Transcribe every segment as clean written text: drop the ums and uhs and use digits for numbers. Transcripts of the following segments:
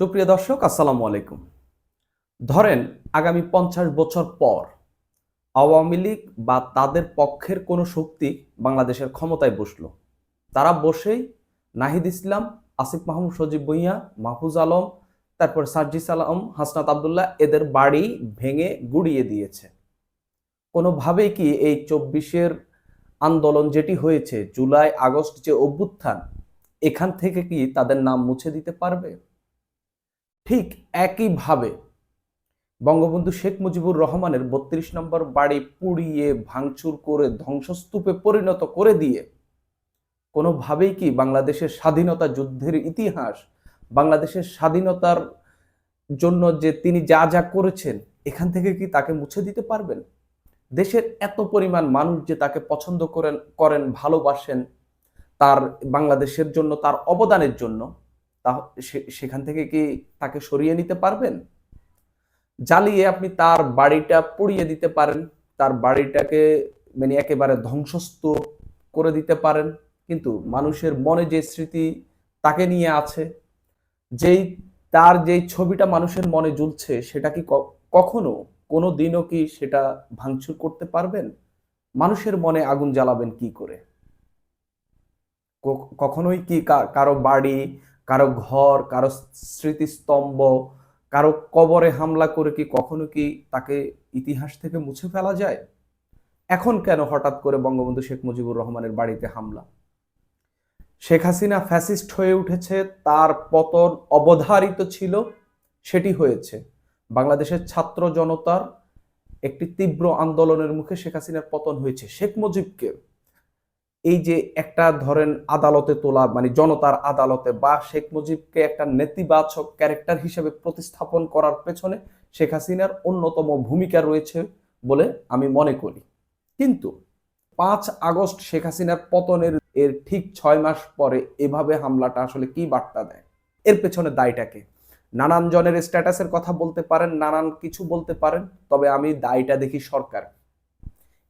সুপ্রিয় দর্শক, আসসালামু আলাইকুম। ধরেন আগামী ৫০ বছর পর আওয়ামী লীগ বা তাদের পক্ষের কোনো শক্তি বাংলাদেশের ক্ষমতায় বসলো। তারা বসেই নাহিদ ইসলাম, আসিফ মাহমুদ সজীব ভুঁইয়া, মাহফুজ আলম, তারপর সার্জিস আলম, হাসনাত আবদুল্লাহ এদের বাড়ি ভেঙে গুড়িয়ে দিয়েছে। কোনোভাবেই কি এই ২৪-এর আন্দোলন যেটি হয়েছে, জুলাই আগস্ট যে অভ্যুত্থান, এখান থেকে কি তাদের নাম মুছে দিতে পারবে? ঠিক একইভাবে বঙ্গবন্ধু শেখ মুজিবুর রহমানের ৩২ নম্বর বাড়ি পুড়িয়ে ভাঙচুর করে ধ্বংসস্তূপে পরিণত করে দিয়ে কোনোভাবেই কি বাংলাদেশের স্বাধীনতা যুদ্ধের ইতিহাস, বাংলাদেশের স্বাধীনতার জন্য যে তিনি যা যা করেছেন, এখান থেকে কি তাকে মুছে দিতে পারবেন? দেশের এত পরিমাণ মানুষ যে তাকে পছন্দ করেন, ভালোবাসেন, তার বাংলাদেশের জন্য তার অবদানের জন্য, তা সেখান থেকে কি তাকে সরিয়ে নিতে পারবেন? জ্বালিয়ে আপনি তার বাড়িটা পুড়িয়ে দিতে পারেন, তার বাড়িটাকে মানে একেবারে ধ্বংসস্তূপ করে দিতে পারেন, কিন্তু মানুষের মনে যে স্মৃতি তাকে নিয়ে আছে, যেই তার যেই ছবিটা মানুষের মনে ঝুলছে, সেটা কি কখনো কোনো দিনও কি সেটা ভাঙচুর করতে পারবেন? মানুষের মনে আগুন জ্বালাবেন কি করে? কখনোই কি কারো বাড়ি, কারো ঘর, কারো স্মৃতিস্তম্ভ, কারো কবরে হামলা করে কি কখনো কি তাকে ইতিহাস থেকে মুছে ফেলা যায়? এখন কেন হঠাৎ করে বঙ্গবন্ধু শেখ মুজিবুর রহমানের বাড়িতে হামলা? শেখ হাসিনা ফ্যাসিস্ট হয়ে উঠেছে, তার পতন অবধারিত ছিল, সেটি হয়েছে। বাংলাদেশের ছাত্র জনতার একটি তীব্র আন্দোলনের মুখে শেখ হাসিনার পতন হয়েছে। শেখ মুজিবকে এই যে একটা ধরেন আদালতে তোলা, মানে জনতার আদালতে, বা শেখ মুজিবকে একটা নেতিবাচক ক্যারেক্টার হিসেবে প্রতিস্থাপন করার পেছনে শেখ হাসিনার অন্যতম ভূমিকা রয়েছে বলে আমি মনে করি। কিন্তু ৫ আগস্ট শেখ হাসিনার পতনের এর ঠিক ৬ মাস পরে এভাবে হামলাটা আসলে কি বার্তা দেয়? এর পেছনে দায়টাকে নানান জনের স্ট্যাটাসের কথা বলতে পারেন, নানান কিছু বলতে পারেন, তবে আমি দায়টা দেখি সরকার।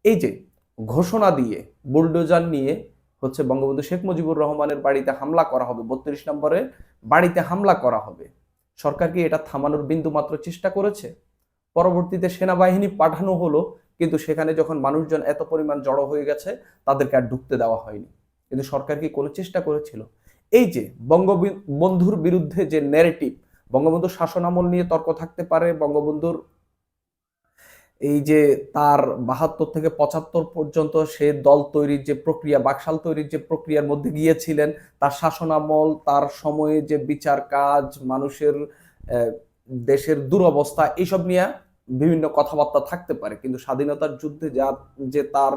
এই যে ঘোষণা দিয়ে বুলডোজার নিয়ে বঙ্গবন্ধু শেখ মুজিবুর রহমানের বাড়িতে হামলা করা হবে, ৩২ নম্বরে বাড়িতে হামলা করা হবে, সরকার কি এটা থামানোর বিন্দুমাত্র চেষ্টা করেছে? পরবর্তীতে সেনাবাহিনী পাঠানো হলো, কিন্তু সেখানে যখন মানুষজন এত পরিমাণ জড়ো হয়ে গেছে, তাদেরকে আর ঢুকতে দেওয়া হয়নি। কিন্তু সরকার কি কোনো চেষ্টা করেছিল? এই যে বঙ্গবন্ধুর বিরুদ্ধে যে ন্যারেটিভ, বঙ্গবন্ধুর শাসনামল নিয়ে তর্ক থাকতে পারে, বঙ্গবন্ধুর এই যে তার ৭২ থেকে ৭৫ পর্যন্ত সে দল তৈরির যে প্রক্রিয়া, বাকশাল তৈরির যে প্রক্রিয়ার মধ্যে গিয়েছিলেন, তার শাসনামল, তার সময়ে যে বিচার কাজ, মানুষের দেশের দুরবস্থা, এইসব নিয়ে বিভিন্ন কথাবার্তা থাকতে পারে, কিন্তু স্বাধীনতার যুদ্ধে যে তার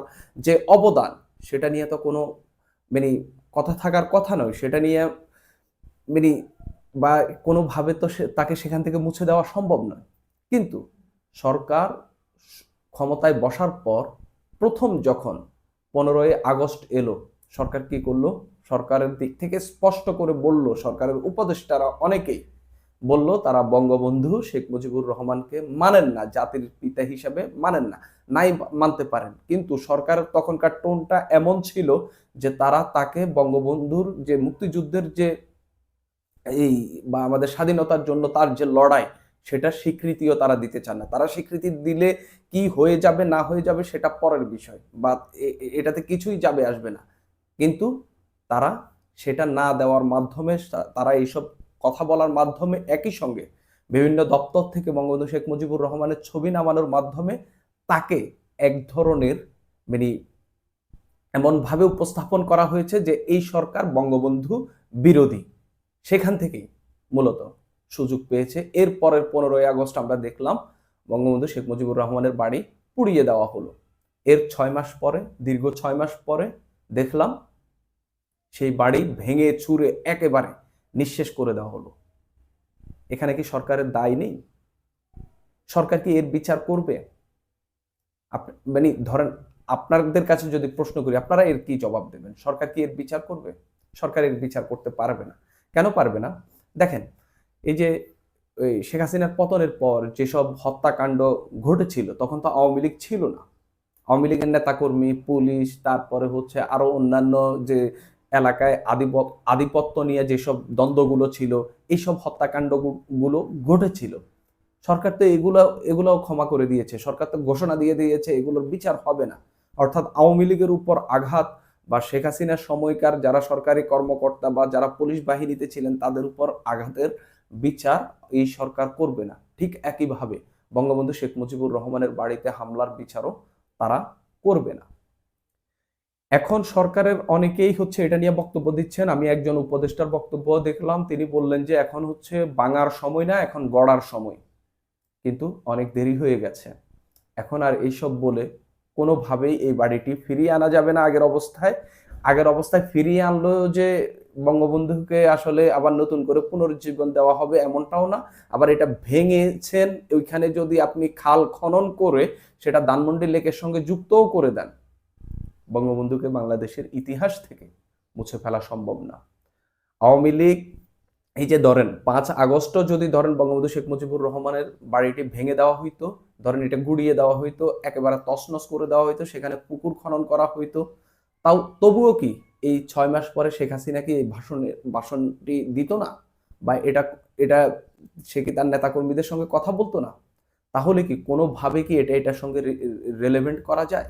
যে অবদান, সেটা নিয়ে তো কোনো মানে কথা থাকার কথা নয়। সেটা নিয়ে মানে বা কোনোভাবে তো তাকে সেখান থেকে মুছে দেওয়া সম্ভব নয়। কিন্তু সরকার ক্ষমতায় বসার পর প্রথম যখন ১৫ই আগস্ট এলো, সরকার কি করলো? সরকারের দিক থেকে স্পষ্ট করে বলল, সরকারের উপদেষ্টারা অনেকেই বলল তারা বঙ্গবন্ধু শেখ মুজিবুর রহমানকে মানেন না, জাতির পিতা হিসাবে মানেন না, নাই মানতে পারেন, কিন্তু সরকারের তখনকার টোনটা এমন ছিল যে তারা তাকে বঙ্গবন্ধুর যে মুক্তিযুদ্ধের যে এই বা আমাদের স্বাধীনতার জন্য তার যে লড়াই, সেটার স্বীকৃতিও তারা দিতে চান না। তারা স্বীকৃতি দিলে কি হয়ে যাবে না হয়ে যাবে সেটা পরের বিষয়, বা এটাতে কিছুই যাবে আসবে না। কিন্তু তারা সেটা না দেওয়ার মাধ্যমে, তারা এইসব কথা বলার মাধ্যমে, একই সঙ্গে বিভিন্ন দপ্তর থেকে বঙ্গবন্ধু শেখ মুজিবুর রহমানের ছবি নামানোর মাধ্যমে তাকে এক ধরনের মানে এমনভাবে উপস্থাপন করা হয়েছে যে এই সরকার বঙ্গবন্ধু বিরোধী। সেখান থেকেই মূলত সুযোগ পেয়েছে। এর পরের ১৫ই আগস্ট আমরা দেখলাম বঙ্গবন্ধু শেখ মুজিবুর রহমানের বাড়ি পুড়িয়ে দেওয়া হলো। এর ৬ মাস পরে, দীর্ঘ ৬ মাস পরে দেখলাম সেই বাড়ি ভেঙে চুরে একেবারে নিঃশেষ করে দেওয়া হলো। এখানে কি সরকারের দায় নেই? সরকার কি এর বিচার করবে? মানে ধরেন আপনাদের কাছে যদি প্রশ্ন করি, আপনারা এর কি জবাব দেবেন? সরকার কি এর বিচার করবে? সরকার এর বিচার করতে পারবে না। কেন পারবে না? দেখেন, এই যে শেখ হাসিনার পতনের পর যেসব হত্যাকাণ্ড ঘটেছিল, তখন তো আওয়ামী লীগ ছিল না। আওয়ামী লীগের নেতাকর্মী, পুলিশ, তারপরে আরো অন্যান্য যে এলাকায় আধিপত্য নিয়ে যেসব দ্বন্দ্বগুলো ছিল, এইসব হত্যাকাণ্ডগুলো ঘটেছিল, সরকার তো এগুলোও ক্ষমা করে দিয়েছে। সরকার তো ঘোষণা দিয়ে দিয়েছে এগুলোর বিচার হবে না। অর্থাৎ আওয়ামী লীগের উপর আঘাত বা শেখ হাসিনার সময়কার যারা সরকারি কর্মকর্তা বা যারা পুলিশ বাহিনীতে ছিলেন তাদের উপর আঘাতের বিচার এই সরকার করবে না। ঠিক একইভাবে বঙ্গবন্ধু শেখ মুজিবুর রহমানের বাড়িতে হামলার বিচারও তারা করবে না। এখন সরকারের অনেকেই হচ্ছে এটা নিয়ে বক্তব্য দিচ্ছেন। আমি একজন উপদেষ্টার বক্তব্য দেখলাম, তিনি বললেন যে এখন হচ্ছে ভাঙার সময় না, এখন গড়ার সময়। কিন্তু অনেক দেরি হয়ে গেছে। এখন আর এইসব বলে কোনোভাবেই এই বাড়িটি ফিরিয়ে আনা যাবে না আগের অবস্থায়। আগের অবস্থায় ফিরিয়ে আনলেও যে বঙ্গবন্ধুকে আসলে আবার নতুন করে পুনরুজ্জীবন দেওয়া হবে এমনটাও না। আবার এটা ভেঙেছেন, ওইখানে যদি আপনি খাল খনন করে সেটা ধানমন্ডি লেকের সঙ্গে যুক্তও করে দেন, বঙ্গবন্ধুকে বাংলাদেশের ইতিহাস থেকে মুছে ফেলা সম্ভব না। আওয়ামী লীগ এই যে ধরেন 5 আগস্ট যদি ধরেন বঙ্গবন্ধু শেখ মুজিবুর রহমানের বাড়িটি ভেঙে দেওয়া হইতো, ধরেন এটা গুড়িয়ে দেওয়া হইতো, একেবারে তছনছ করে দেওয়া হইতো, সেখানে পুকুর খনন করা হইতো, তবুও কি এই 6 মাস পরে শেখ হাসিনা কি এই ভাষণটি দিত না? বা এটা এটা সে কি তার নেতাকর্মীদের সঙ্গে কথা বলতো না? তাহলে কি কোনোভাবে কি এটার সঙ্গে রিলেভেন্ট করা যায়?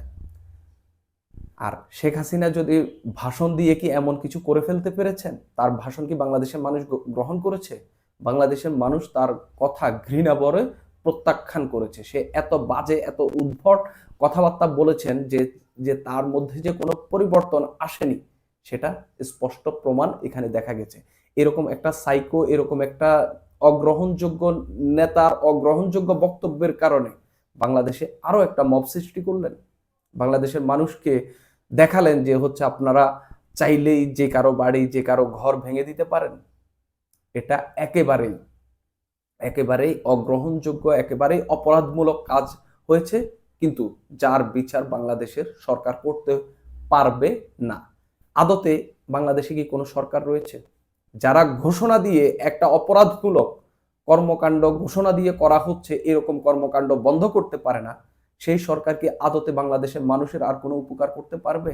আর শেখ হাসিনা যদি ভাষণ দিয়ে কি এমন কিছু করে ফেলতে পেরেছেন? তার ভাষণ কি বাংলাদেশের মানুষ গ্রহণ করেছে? বাংলাদেশের মানুষ তার কথা ঘৃণা ভরে প্রত্যাখ্যান করেছে। সে এত বাজে, এত উদ্ভট কথাবার্তা বলেছেন যে যে তার মধ্যে যে কোনো পরিবর্তন আসেনি, সেটা স্পষ্ট প্রমাণ এখানে দেখা গেছে। এরকম একটা সাইকো, এরকম একটা অগ্রহণযোগ্য নেতার অগ্রহণযোগ্য বক্তব্যের কারণে বাংলাদেশে আরো একটা মব সৃষ্টি করলেন। বাংলাদেশের মানুষকে দেখালেন যে হচ্ছে আপনারা চাইলেই যে কারো বাড়ি, যে কারো ঘর ভেঙে দিতে পারেন। এটা একেবারেই একেবারেই অগ্রহণযোগ্য, একেবারেই অপরাধমূলক কাজ হয়েছে, কিন্তু যার বিচার বাংলাদেশের সরকার করতে পারবে না। আদতে বাংলাদেশে কি কোনো সরকার রয়েছে যারা ঘোষণা দিয়ে একটা অপরাধমূলক কর্মকাণ্ড ঘোষণা দিয়ে করা হচ্ছে এরকম কর্মকাণ্ড বন্ধ করতে পারে না? সেই সরকার কি আদতে বাংলাদেশের মানুষের আর কোনো উপকার করতে পারবে?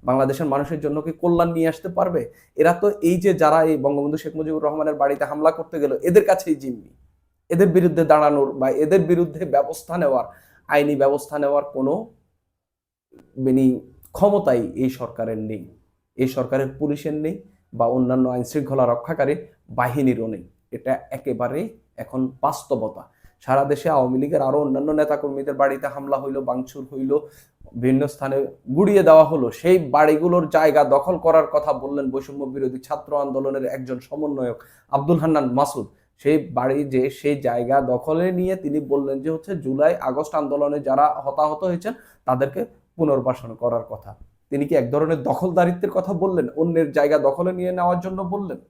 বাংলাদেশের মানুষের জন্য কি কল্যাণ নিয়ে আসতে পারবে? এরা তো এই যে যারা এই বঙ্গবন্ধু শেখ মুজিবুর রহমানের বাড়িতে হামলা করতে গেল, এদের কাছেই জিম্মি। এদের বিরুদ্ধে দাঁড়ানোর বা এদের বিরুদ্ধে ব্যবস্থা নেওয়ার, আইনি ব্যবস্থা নেওয়ার কোনো মানে ক্ষমতাই এই সরকারের নেই। এই সরকারের পুলিশের নেই বা অন্যান্য আইন শৃঙ্খলা রক্ষাকারী বাহিনীরও নেই। এটা একেবারেই এখন বাস্তবতা। সারা দেশে আওয়ামী লীগের আরো অন্যান্য নেতাকর্মীদের বাড়িতে হামলা হইলো, ভাঙচুর হইলো, বিভিন্ন স্থানে গুড়িয়ে দেওয়া হলো। সেই বাড়িগুলোর জায়গা দখল করার কথা বললেন বৈষম্য বিরোধী ছাত্র আন্দোলনের একজন সমন্বয়ক আব্দুল হান্নান মাসুদ। সেই বাড়ি যে সেই জায়গা দখলে নিয়ে তিনি বললেন যে হচ্ছে জুলাই আগস্ট আন্দোলনে যারা হতাহত হয়েছেন তাদেরকে পুনর্বাসন করার কথা। তিনি কি এক ধরনের দখলদারিত্বের কথা বললেন? অন্যের জায়গা দখলে নিয়ে নেওয়ার জন্য বললেন?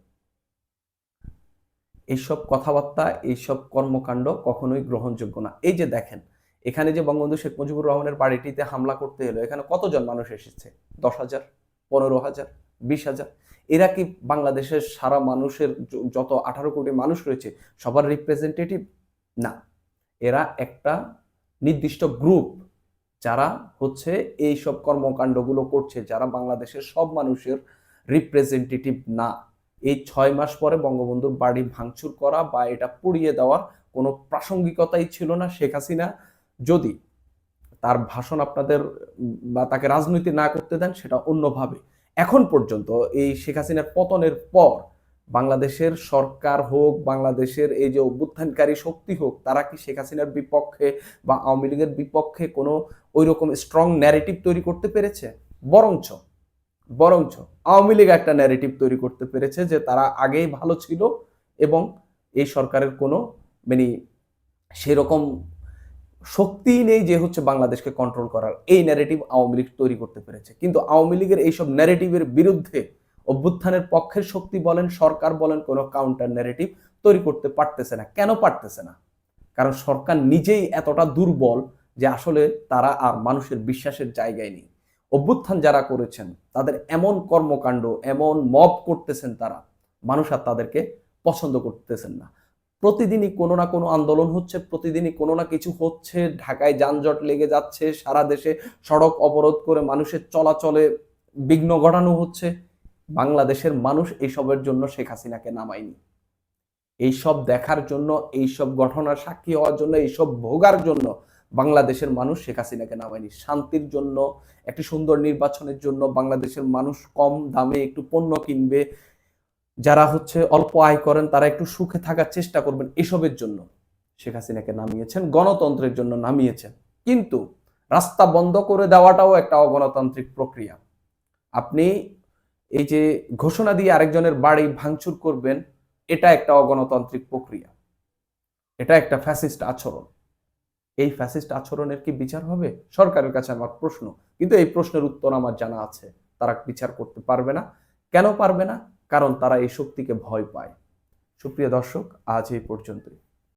এইসব কথাবার্তা, এইসব কর্মকাণ্ড কখনোই গ্রহণযোগ্য না। এই যে দেখেন, এখানে যে বঙ্গবন্ধু শেখ মুজিবুর রহমানের বাড়িটিতে হামলা করতে এলো, এখানে কতজন মানুষ এসেছে? 10,000, 15,000, 20,000? এরা কি বাংলাদেশের সারা মানুষের যত 18 কোটি মানুষ রয়েছে সবার রিপ্রেজেন্টেটিভ? না। এরা একটা নির্দিষ্ট গ্রুপ, যারা হচ্ছে এইসব কর্মকাণ্ডগুলো করছে, যারা বাংলাদেশের সব মানুষের রিপ্রেজেন্টেটিভ না। এই 6 মাস পরে বঙ্গবন্ধুর বাড়ি ভাঙচুর করা বা এটা পুড়িয়ে দেওয়ার কোনো প্রাসঙ্গিকতাই ছিল না। শেখ হাসিনা যদি তার ভাষণ আপনাদের বা তাকে রাজনীতি না করতে দেন সেটা অন্যভাবে। এখন পর্যন্ত এই শেখ হাসিনার পতনের পর বাংলাদেশের সরকার হোক, বাংলাদেশের এই যে অভ্যুত্থানকারী শক্তি হোক, তারা কি শেখ হাসিনার বিপক্ষে বা আওয়ামী লীগের বিপক্ষে কোনো ওই রকম স্ট্রং ন্যারেটিভ তৈরি করতে পেরেছে? বরঞ্চ বরঞ্চ আওয়ামী লীগ একটা ন্যারেটিভ তৈরি করতে পেরেছে যে তারা আগেই ভালো ছিল এবং এই সরকারের কোনো মানে সেরকম শক্তিই নেই যে হচ্ছে বাংলাদেশকে কন্ট্রোল করার। এই ন্যারেটিভ আওয়ামী লীগ তৈরি করতে পেরেছে। কিন্তু আওয়ামী লীগের এইসব ন্যারেটিভের বিরুদ্ধে অভ্যুত্থানের পক্ষের শক্তি বলেন, সরকার বলেন, কোনো কাউন্টার ন্যারেটিভ তৈরি করতে পারতেছে না। কেন পারতেছে না? কারণ সরকার নিজেই এতটা দুর্বল যে আসলে তারা আর মানুষের বিশ্বাসের জায়গায় নেই। অভ্যুত্থান যারা করেছেন তাদের এমন কর্মকাণ্ড, এমন মব করতেছেন তারা, মানুষ আর তাদেরকে পছন্দ করতেছেন না। প্রতিদিনই কোনো না কোনো আন্দোলন হচ্ছে, প্রতিদিনই কোনো না কিছু হচ্ছে, ঢাকায় যানজট লেগে যাচ্ছে, সারা দেশে সড়ক অবরোধ করে মানুষের চলাচলে বিঘ্ন ঘটানো হচ্ছে। বাংলাদেশের মানুষ এইসবের জন্য শেখ হাসিনাকে নামায়নি। এইসব দেখার জন্য, এইসব ঘটনার সাক্ষী হওয়ার জন্য, এইসব ভোগার জন্য বাংলাদেশের মানুষ শেখ হাসিনাকে নামায়নি। শান্তির জন্য, একটি সুন্দর নির্বাচনের জন্য, বাংলাদেশের মানুষ কম দামে একটু পণ্য কিনবে, যারা অল্প আয় করেন তারা একটু সুখে থাকার চেষ্টা করবেন, এসবের জন্য শেখ হাসিনাকে নামিয়েছেন, গণতন্ত্রের জন্য নামিয়েছেন। কিন্তু রাস্তা বন্ধ করে দেওয়াটাও একটা অগণতান্ত্রিক প্রক্রিয়া। আপনি এই যে ঘোষণা দিয়ে আরেকজনের বাড়ি ভাঙচুর করবেন, এটা একটা অগণতান্ত্রিক প্রক্রিয়া, এটা একটা ফ্যাসিস্ট আচরণ। এই ফ্যাসিস্ট আচরণের কি বিচার হবে? সরকারের কাছে আমার প্রশ্ন, কিন্তু এই প্রশ্নের উত্তর আমার জানা আছে, তারা বিচার করতে পারবে না। কেন পারবে না? কারণ তারা এই শক্তিকে ভয় পায়। সুপ্রিয় দর্শক, আজ এই পর্যন্তই।